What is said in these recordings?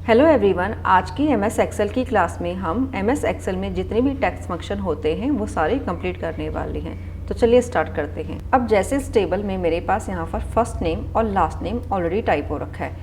Hello everyone, आज की MS Excel की क्लास में हम एमएस एक्सेल में जितने भी टेक्स्ट फंक्शन होते हैं वो सारे कंप्लीट करने वाले हैं। तो चलिए स्टार्ट करते हैं। अब जैसे इस टेबल में मेरे पास यहाँ पर फर्स्ट नेम और लास्ट नेम ऑलरेडी टाइप हो रखा है।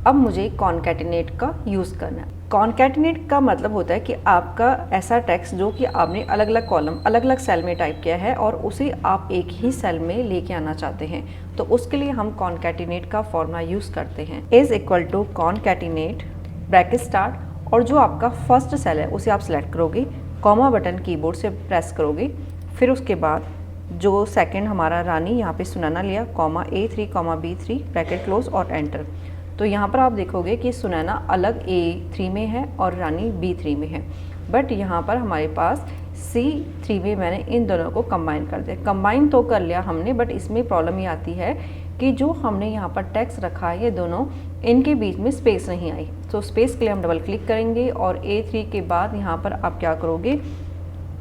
अब मुझे कॉन्कैटिनेट का यूज़ करना है। कॉन्कैटिनेट का मतलब होता है कि आपका ऐसा टेक्स्ट जो कि आपने अलग अलग कॉलम अलग अलग सेल में टाइप किया है और उसे आप एक ही सेल में लेके आना चाहते हैं, तो उसके लिए हम कॉन्कैटिनेट का फॉर्मूला यूज़ करते हैं। Is equal to concatenate bracket start और जो आपका फर्स्ट सेल है उसे आप सिलेक्ट करोगे, कॉमा बटन कीबोर्ड से प्रेस करोगे, फिर उसके बाद जो सेकंड हमारा रानी यहाँ पे सुनैना लिया, comma A3 comma B3 bracket close और एंटर। तो यहाँ पर आप देखोगे कि सुनैना अलग A3 में है और रानी B3 में है, बट यहाँ पर हमारे पास C3 में मैंने इन दोनों को कंबाइन कर दिया। कंबाइन तो कर लिया हमने, बट इसमें प्रॉब्लम ये आती है कि जो हमने यहाँ पर टेक्स्ट रखा है ये दोनों इनके बीच में स्पेस नहीं आई। तो स्पेस के लिए हम डबल क्लिक करेंगे और A3 के बाद यहाँ पर आप क्या करोगे,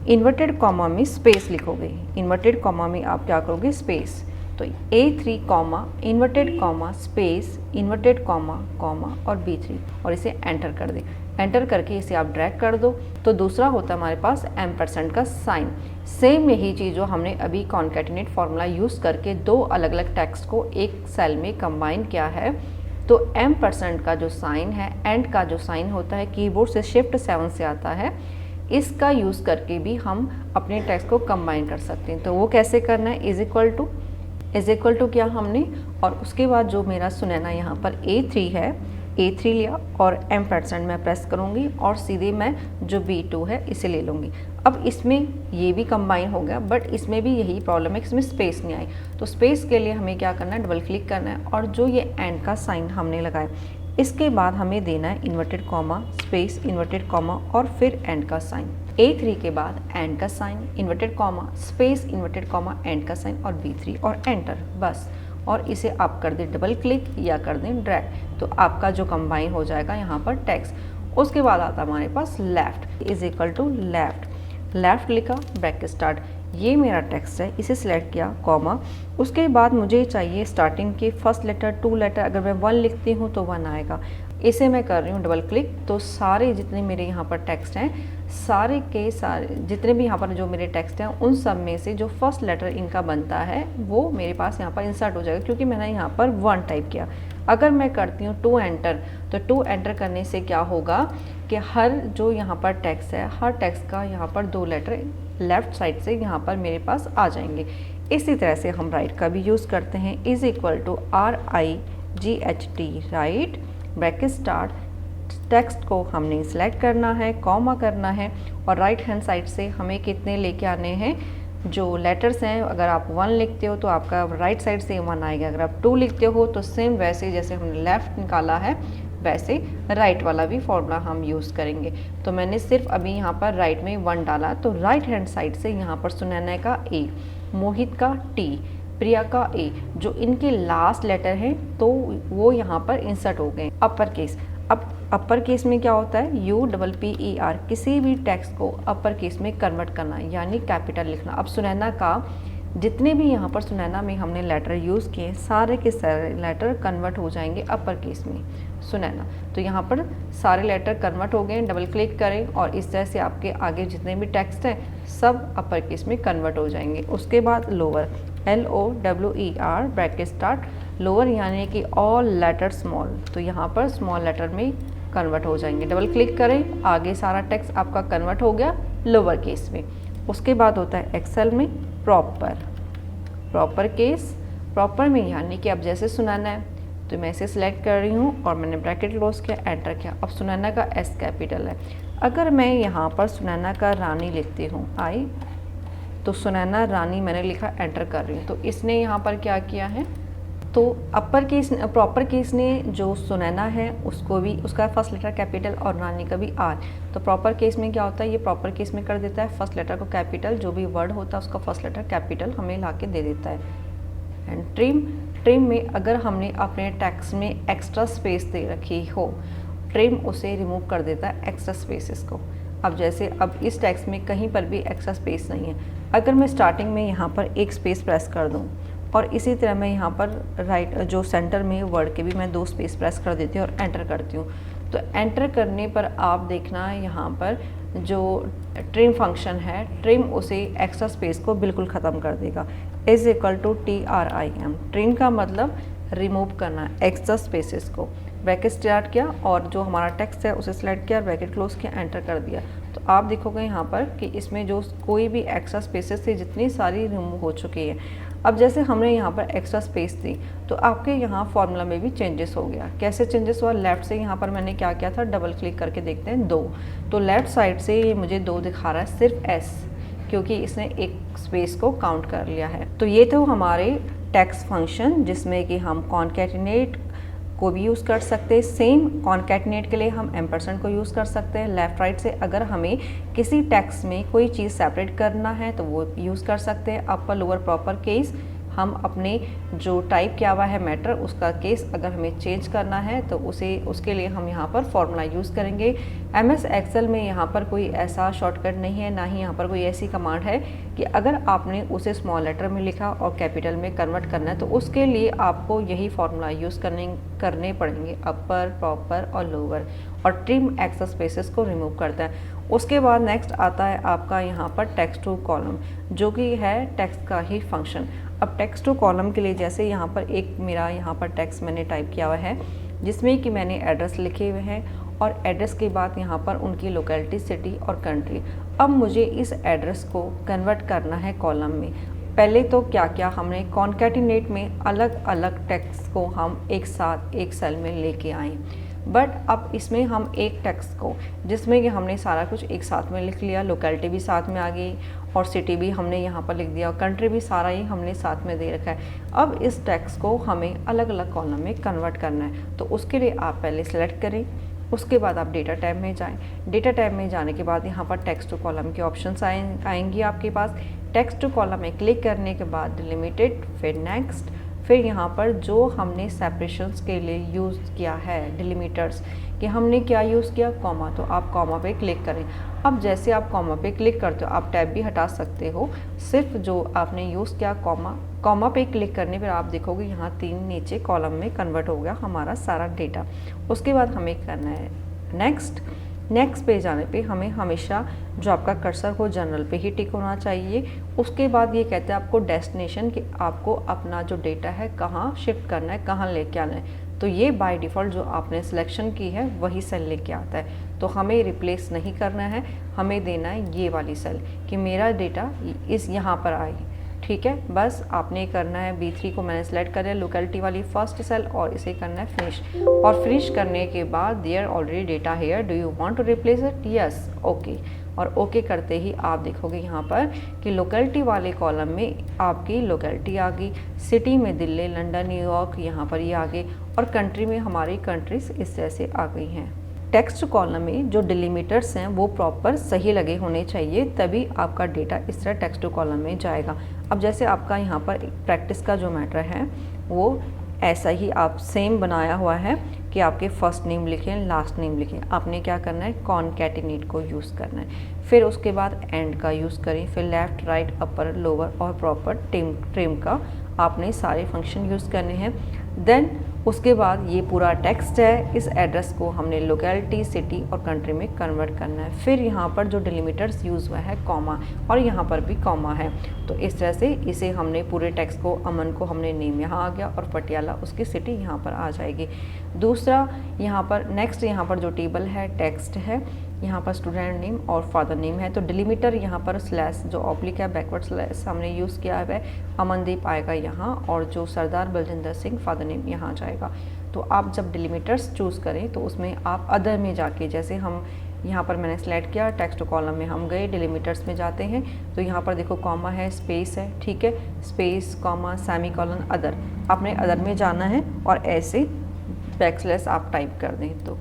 इन्वर्टेड कॉमा में स्पेस लिखोगे। इन्वर्टेड कॉमा में आप क्या करोगे, स्पेस। तो A3 comma inverted comma space inverted comma comma और B3 और इसे एंटर कर दें। एंटर करके इसे आप ड्रैग कर दो तो दूसरा होता है हमारे पास एम्परसेंड का साइन। सेम यही चीज़ जो हमने अभी कॉन्कैटिनेट फार्मूला यूज़ करके दो अलग अलग टेक्स्ट को एक सेल में कंबाइन किया है। तो एम्परसेंड का जो साइन है, एंड का जो साइन होता है कीबोर्ड से शिफ्ट 7 से आता है, इसका यूज़ करके भी हम अपने टेक्स्ट को कंबाइन कर सकते हैं। तो वो कैसे करना है, इज इक्वल टू किया हमने और उसके बाद जो मेरा सुनैना यहाँ पर A3 है, A3 लिया और एम्परसेंड मैं प्रेस करूँगी और सीधे मैं जो B2 है इसे ले लूँगी। अब इसमें ये भी कंबाइन हो गया, बट इसमें भी यही प्रॉब्लम है, इसमें स्पेस नहीं आई। तो स्पेस के लिए हमें क्या करना है, डबल क्लिक करना है और जो ये एंड का साइन हमने लगाया इसके बाद हमें देना है inverted comma space inverted comma और फिर एंड का साइन। A3 के बाद एंड का sign, inverted comma space inverted comma and का साइन और B3 और एंटर, बस। और इसे आप कर दें डबल क्लिक या कर दें ड्रैग, तो आपका जो कंबाइन हो जाएगा यहाँ पर टेक्स्ट। उसके बाद आता है हमारे पास left, is equal to left. Left लिखा ब्रैकेट स्टार्ट, ये मेरा टेक्स्ट है, इसे सिलेक्ट किया, कॉमा। उसके बाद मुझे चाहिए स्टार्टिंग के फर्स्ट लेटर 2 लेटर, अगर मैं 1 लिखती हूँ तो 1 आएगा। इसे मैं कर रही हूँ डबल क्लिक, तो सारे जितने मेरे यहाँ पर टेक्स्ट हैं, सारे के सारे जितने भी यहाँ पर जो मेरे टेक्स्ट हैं उन सब में से जो फर्स्ट लेटर इनका बनता है वो मेरे पास यहाँ पर इंसर्ट हो जाएगा, क्योंकि मैंने यहाँ पर 1 टाइप किया। अगर मैं करती हूँ 2 एंटर, तो 2 एंटर करने से क्या होगा कि हर जो यहाँ पर टेक्स्ट है, हर टेक्स्ट का यहाँ पर 2 लेटर लेफ़्ट साइड से यहाँ पर मेरे पास आ जाएंगे। इसी तरह से हम राइट का भी यूज़ करते हैं, is equal to RIGHT right bracket start. Text को हमने सेलेक्ट करना है, कॉमा करना है और राइट हैंड साइड से हमें कितने लेके आने हैं, जो लेटर्स हैं। अगर आप 1 लिखते हो तो आपका राइट साइड से 1 आएगा, अगर आप 2 लिखते हो तो सेम वैसे जैसे हमने लेफ़्ट निकाला है वैसे राइट वाला भी फॉर्मूला हम यूज़ करेंगे। तो मैंने सिर्फ अभी यहाँ पर राइट में 1 डाला, तो राइट हैंड साइड से यहाँ पर सुनैना का A, मोहित का T, प्रिया का A, जो इनके लास्ट लेटर हैं तो वो यहाँ पर इंसर्ट हो गए अपर केस। अब अपर केस में क्या होता है, UPPER, किसी भी टेक्स्ट को अपर केस में कन्वर्ट करना यानी कैपिटल लिखना। अब सुनैना का जितने भी यहाँ पर सुनैना में हमने लेटर यूज़ किए सारे के सारे लेटर कन्वर्ट हो जाएंगे अपर केस में सुनैना। तो यहाँ पर सारे लेटर कन्वर्ट हो गए, डबल क्लिक करें और इस तरह से आपके आगे जितने भी टेक्स्ट हैं सब अपर केस में कन्वर्ट हो जाएंगे। उसके बाद lower, LOWER bracket start, lower यानी कि ऑल लेटर स्मॉल, तो यहाँ पर स्मॉल लेटर में कन्वर्ट हो जाएंगे। डबल क्लिक करें, आगे सारा टेक्स्ट आपका कन्वर्ट हो गया लोअर केस में। उसके बाद होता है एक्सेल में प्रॉपर केस। प्रॉपर में यानी कि अब जैसे सुनाना है तो मैं इसे सिलेक्ट कर रही हूँ और मैंने ब्रैकेट क्लोज किया, एंटर किया। अब सुनैना का S कैपिटल है। अगर मैं यहाँ पर सुनैना का रानी लिखती हूँ I, तो सुनैना रानी मैंने लिखा, एंटर कर रही हूँ। तो इसने यहाँ पर क्या किया है, तो अपर केस प्रॉपर केस ने जो सुनैना है उसको भी उसका फर्स्ट लेटर कैपिटल और रानी का भी R। तो प्रॉपर केस में क्या होता है, ये प्रॉपर केस में कर देता है फर्स्ट लेटर को कैपिटल, जो भी वर्ड होता है उसका फर्स्ट लेटर कैपिटल हमें ला के दे देता है। एंड ट्रिम में अगर हमने अपने टेक्स्ट में एक्स्ट्रा स्पेस दे रखी हो, ट्रिम उसे रिमूव कर देता है एक्स्ट्रा स्पेसेस को। अब जैसे अब इस टेक्स्ट में कहीं पर भी एक्स्ट्रा स्पेस नहीं है, अगर मैं स्टार्टिंग में यहाँ पर एक स्पेस प्रेस कर दूँ और इसी तरह मैं यहाँ पर राइट जो सेंटर में वर्ड के भी मैं 2 स्पेस प्रेस कर देती हूँ और एंटर करती हूँ, तो एंटर करने पर आप देखना यहाँ पर जो ट्रिम फंक्शन है, ट्रिम उसे एक्स्ट्रा स्पेस को बिल्कुल ख़त्म कर देगा। Is equal to TRIM, trim का मतलब रिमूव करना एक्स्ट्रा स्पेसेस को। ब्रैकेट स्टार्ट किया और जो हमारा टेक्स्ट है उसे सिलेक्ट किया, ब्रैकेट क्लोज किया, एंटर कर दिया। तो आप देखोगे यहाँ पर कि इसमें जो कोई भी एक्स्ट्रा स्पेसेस थी जितनी सारी रिमूव हो चुकी है। अब जैसे हमने यहाँ पर एक्स्ट्रा स्पेस दी तो आपके यहाँ फॉर्मूला में भी चेंजेस हो गया। कैसे चेंजेस हुआ? लेफ्ट से यहाँ पर मैंने क्या किया था, डबल क्लिक करके देखते हैं 2, तो लेफ्ट साइड से ये मुझे 2 दिखा रहा है, सिर्फ S, क्योंकि इसने एक स्पेस को काउंट कर लिया है। तो ये तो हमारे टेक्स्ट फंक्शन जिसमें कि हम कॉन्कैटिनेट को भी यूज़ कर सकते हैं। सेम कॉन्कैटिनेट के लिए हम एम्परसेंड को यूज़ कर सकते हैं। लेफ़्ट राइट से अगर हमें किसी टेक्स्ट में कोई चीज़ सेपरेट करना है तो वो यूज़ कर सकते हैं। अपर लोअर प्रॉपर केस, हम अपने जो टाइप किया हुआ है मैटर उसका केस अगर हमें चेंज करना है तो उसके लिए हम यहाँ पर फॉर्मूला यूज़ करेंगे। MS एक्सेल में यहाँ पर कोई ऐसा शॉर्टकट नहीं है, ना ही यहाँ पर कोई ऐसी कमांड है कि अगर आपने उसे स्मॉल लेटर में लिखा और कैपिटल में कन्वर्ट करना है तो उसके लिए आपको यही फार्मूला यूज़ करने पड़ेंगे, अपर, प्रॉपर और लोअर, और ट्रिम एक्स्ट्रा स्पेसेस को रिमूव करता है। उसके बाद नेक्स्ट आता है आपका यहाँ पर टेक्स्ट टू कॉलम, जो कि है टेक्स्ट का ही फंक्शन। अब टेक्स्ट टू कॉलम के लिए जैसे यहाँ पर एक मेरा यहाँ पर टेक्स्ट मैंने टाइप किया हुआ है जिसमें कि मैंने एड्रेस लिखे हुए हैं और एड्रेस के बाद यहाँ पर उनकी लोकेलिटी, सिटी और कंट्री। अब मुझे इस एड्रेस को कन्वर्ट करना है कॉलम में। पहले तो क्या क्या हमने कॉन्कैटिनेट में अलग अलग टेक्स्ट को हम एक साथ एक सेल में लेके आए, बट अब इसमें हम एक टेक्स्ट को जिसमें कि हमने सारा कुछ एक साथ में लिख लिया, लोकेलिटी भी साथ में आ गई और सिटी भी हमने यहाँ पर लिख दिया और कंट्री भी सारा ही हमने साथ में दे रखा है। अब इस टेक्स्ट को हमें अलग अलग कॉलम में कन्वर्ट करना है, तो उसके लिए आप पहले सेलेक्ट करें, उसके बाद आप डेटा टैब में जाएं। डेटा टैब में जाने के बाद यहाँ पर टेक्स्ट टू कॉलम के ऑप्शंस आएंगी आपके पास। टेक्स्ट टू कॉलम में क्लिक करने के बाद डिलिमिटेड, फिर नेक्स्ट, फिर यहाँ पर जो हमने सेपरेशंस के लिए यूज़ किया है डिलिमिटर्स कि हमने क्या यूज़ किया, कॉमा, तो आप कॉमा पे क्लिक करें। अब जैसे आप कॉमा पे क्लिक करते हो आप टैब भी हटा सकते हो, सिर्फ जो आपने यूज़ किया कॉमा पे क्लिक करने पर आप देखोगे यहाँ 3 नीचे कॉलम में कन्वर्ट हो गया हमारा सारा डेटा। उसके बाद हमें करना है नेक्स्ट पे जाने पे हमें हमेशा जो आपका कर्सर हो जनरल पे ही टिक होना चाहिए। उसके बाद ये कहते हैं आपको डेस्टिनेशन कि आपको अपना जो डेटा है कहाँ शिफ्ट करना है, कहाँ लेके आना है। तो ये बाय डिफ़ॉल्ट जो आपने सिलेक्शन की है वही सेल लेके आता है, तो हमें रिप्लेस नहीं करना है, हमें देना है ये वाली सेल कि मेरा डेटा इस यहाँ पर आए। ठीक है, बस आपने करना है B3 को मैंने सेलेक्ट कर लिया, लोकेलिटी वाली फर्स्ट सेल, और इसे करना है फिनिश। और फिनिश करने के बाद there already data here, do you want to replace it, yes, okay. और ओके करते ही आप देखोगे यहाँ पर कि लोकेलिटी वाले कॉलम में आपकी लोकेलिटी आ गई, सिटी में दिल्ली, लंदन, न्यूयॉर्क यहाँ पर ये आ गए, और कंट्री में हमारी कंट्रीज इस तरह से आ गई हैं। टेक्स्ट कॉलम में जो डिलिमिटर्स हैं वो प्रॉपर सही लगे होने चाहिए, तभी आपका डेटा इस तरह टेक्स्ट टू कॉलम में जाएगा। अब जैसे आपका यहाँ पर प्रैक्टिस का जो मैटर है वो ऐसा ही आप सेम बनाया हुआ है कि आपके फर्स्ट नेम लिखें, लास्ट नेम लिखें। आपने क्या करना है, कॉन्कैटिनेट को यूज़ करना है, फिर उसके बाद एंड का यूज़ करें, फिर लेफ़्ट, राइट, अपर, लोअर और प्रॉपर ट्रिम का आपने सारे फंक्शन यूज़ करने हैं। देन उसके बाद ये पूरा टेक्स्ट है, इस एड्रेस को हमने लोकेलिटी, सिटी और कंट्री में कन्वर्ट करना है। फिर यहाँ पर जो डिलिमिटर्स यूज़ हुआ है कॉमा, और यहाँ पर भी कॉमा है, तो इस तरह से इसे हमने पूरे टेक्स्ट को, अमन को हमने नेम यहाँ आ गया और पटियाला उसकी सिटी यहाँ पर आ जाएगी। दूसरा यहाँ पर नेक्स्ट, यहाँ पर जो टेबल है टेक्स्ट है, यहाँ पर स्टूडेंट नेम और फादर नेम है, तो डिलिमिटर यहाँ पर स्लैश जो ऑब्लिक है, बैकवर्ड स्लैश हमने यूज़ किया है, अमनदीप आएगा यहाँ, और जो सरदार बलजिंदर सिंह फादर नेम यहाँ जाएगा। तो आप जब डिलिमिटर्स चूज़ करें तो उसमें आप अदर में जाके, जैसे हम यहाँ पर मैंने सेलेक्ट किया टेक्स्ट कॉलम में, हम गए डिलिमिटर्स में जाते हैं तो यहाँ पर देखो कॉमा है, स्पेस है, ठीक है, space, comma, semi colon, other, आपने अदर में जाना है और ऐसे बैकस्लैश आप टाइप कर दें तो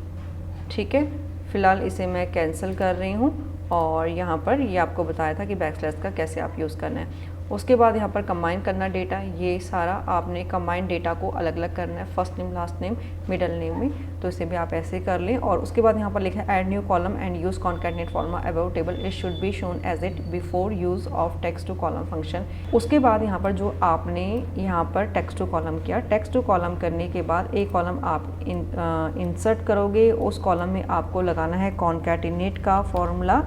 ठीक है। फ़िलहाल इसे मैं कैंसिल कर रही हूँ, और यहाँ पर ये आपको बताया था कि बैकस्लैश का कैसे आप यूज़ करना है। उसके बाद यहाँ पर कंबाइन करना डेटा, ये सारा आपने कंबाइन डेटा को अलग अलग करना है, first name, last name, middle name में, तो इसे भी आप ऐसे कर लें। और उसके बाद यहाँ पर लिखा है add new column and use concatenate formula above table, it should be shown as it before use of text to column function. उसके बाद यहाँ पर जो आपने यहाँ पर टेक्स्ट टू कॉलम किया, टेक्स्ट टू कॉलम करने के बाद एक कॉलम आप इंसर्ट करोगे, उस कॉलम में आपको लगाना है कॉन्कैटिनेट का फॉर्मूला,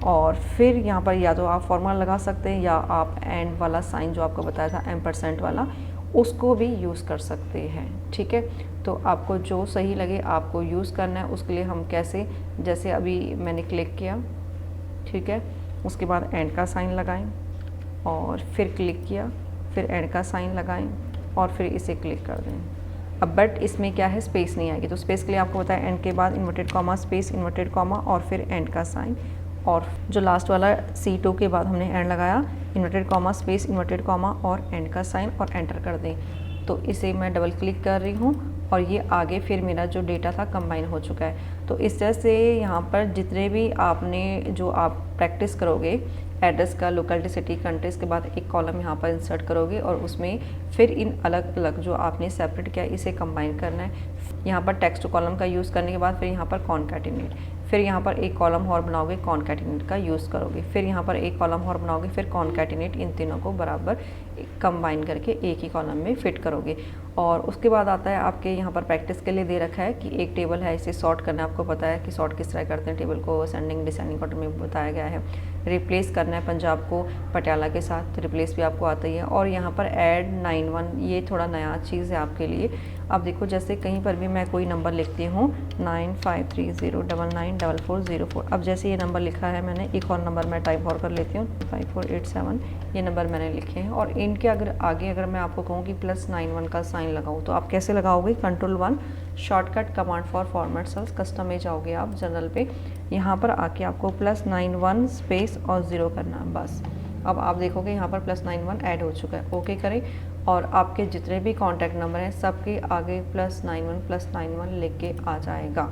और फिर यहाँ पर या तो आप फॉर्मूला लगा सकते हैं या आप एंड वाला साइन जो आपको बताया था एम्परसेंट वाला, उसको भी यूज़ कर सकते हैं। ठीक है, तो आपको जो सही लगे आपको यूज़ करना है। उसके लिए हम कैसे, जैसे अभी मैंने क्लिक किया, ठीक है, उसके बाद एंड का साइन लगाएं और फिर क्लिक किया, फिर एंड का साइन लगाएं और फिर इसे क्लिक कर दें। अब बट इसमें क्या है, स्पेस नहीं आएगी, तो स्पेस के लिए आपको बताया एंड के बाद inverted comma, space, inverted comma और फिर एंड का साइन, और जो लास्ट वाला C2 के बाद हमने एंड लगाया, inverted comma, space, inverted comma और एंड का साइन और एंटर कर दें। तो इसे मैं डबल क्लिक कर रही हूँ और ये आगे फिर मेरा जो डेटा था कंबाइन हो चुका है। तो इस तरह से यहाँ पर जितने भी आपने जो आप प्रैक्टिस करोगे एड्रेस का, लोकेलिटी, सिटी, कंट्रीज के बाद एक कॉलम यहाँ पर इंसर्ट करोगे और उसमें फिर इन अलग अलग जो आपने सेपरेट किया इसे कंबाइन करना है। यहाँ पर टेक्स्ट टू कॉलम का यूज़ करने के बाद फिर यहाँ पर कॉन्कैटिनेट, फिर यहाँ पर एक कॉलम और बनाओगे, कॉन्कैटिनेट का यूज़ करोगे, फिर यहाँ पर एक कॉलम और बनाओगे, फिर कॉन्कैटिनेट, इन तीनों को बराबर कंबाइन करके एक ही कॉलम में फिट करोगे। और उसके बाद आता है आपके यहाँ पर प्रैक्टिस के लिए दे रखा है कि एक टेबल है, इसे सॉर्ट करना है। आपको पता है कि सॉर्ट किस तरह करते हैं, टेबल को असेंडिंग डिसेंडिंग ऑर्डर में बताया गया है। रिप्लेस करना है पंजाब को पटियाला के साथ, तो रिप्लेस भी आपको आता ही है। और यहाँ पर ऐड 91, ये थोड़ा नया चीज़ है आपके लिए। अब देखो जैसे कहीं पर भी मैं कोई नंबर लिखती हूँ 9530994404, अब जैसे ये नंबर लिखा है मैंने, एक और नंबर मैं टाइप और कर लेती हूँ 5487, ये नंबर मैंने लिखे हैं। और इनके आगे अगर मैं आपको कहूँ कि +91 का साइन लगाऊँ तो आप कैसे लगाओगे, Ctrl+1 shortcut command for format cells, custom में जाओगे आप जनरल पे, यहाँ पर आके आपको +91 स्पेस और 0 करना है बस। अब आप देखोगे यहाँ पर +91 ऐड हो चुका है, ओके करें। और आपके जितने भी कॉन्टैक्ट नंबर हैं सबके आगे +91 लिख के आ जाएगा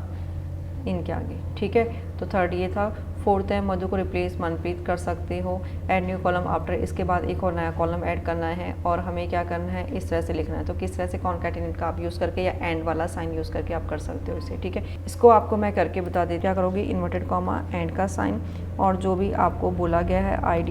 इनके आगे। ठीक है, तो थर्ड ये था। फोर्थ है मधु को रिप्लेस मनप्रीत कर सकते हो, ऐड न्यू कॉलम आफ्टर, इसके बाद एक और नया कॉलम ऐड करना है और हमें क्या करना है, इस तरह से लिखना है। तो किस तरह से कॉन्कैटिनेट का आप यूज़ करके या एंड वाला साइन यूज़ करके आप कर सकते हो इसे। ठीक है, इसको आपको मैं करके बता देती, क्या करोगे, इन्वर्टेड कॉमा, एंड का साइन और जो भी आपको बोला गया है ID_,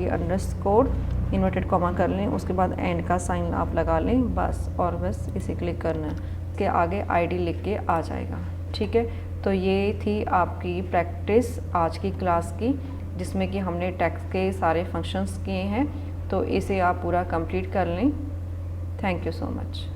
इन्वर्टेड कॉमा कर लें, उसके बाद एंड का साइन आप लगा लें बस, और बस इसे क्लिक करना है, इसके आगे ID लिख के आ जाएगा। ठीक है, तो ये थी आपकी प्रैक्टिस आज की क्लास की, जिसमें कि हमने टेक्स्ट के सारे फंक्शंस किए हैं। तो इसे आप पूरा कंप्लीट कर लें। Thank you so much.